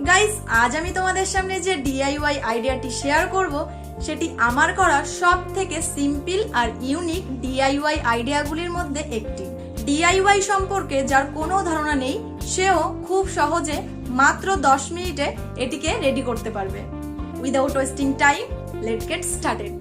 Guys, আজ আমি তোমাদের সামনে যে ডিআইওয়াই আইডিয়াটি শেয়ার করব সেটি আমার করা সব থেকে সিম্পল আর ইউনিক ডিআইওয়াই আইডিয়াগুলির মধ্যে একটি। ডিআইওয়াই সম্পর্কে যার কোনো ধারণা নেই সেও খুব সহজে মাত্র 10 মিনিটে এটিকে রেডি করতে পারবে। Without wasting time, let's get started.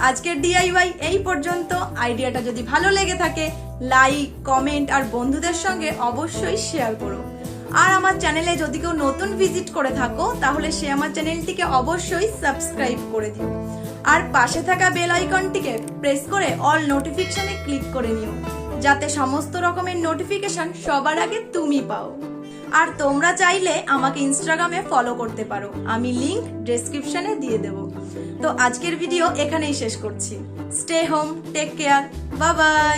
আজকের ডিআইওয়াই এই পর্যন্ত। আইডিয়াটা যদি ভালো লেগে থাকে লাইক, কমেন্ট আর বন্ধুদের সঙ্গে অবশ্যই শেয়ার করো। আর আমার চ্যানেলে যদি কেউ নতুন ভিজিট করে থাকো তাহলে সে আমার চ্যানেলটিকে অবশ্যই সাবস্ক্রাইব করে দিও। আর পাশে থাকা বেল আইকনটিকে প্রেস করে অল নোটিফিকেশনে ক্লিক করে নিও, যাতে সমস্ত রকমের নোটিফিকেশন সবার আগে তুমি পাও। আর তোমরা চাইলে আমাকে ইনস্টাগ্রামে ফলো করতে পারো, আমি লিংক ডেসক্রিপশনে দিয়ে দেব। তো আজকের ভিডিও এখানেই শেষ করছি। Stay home, take care, bye by.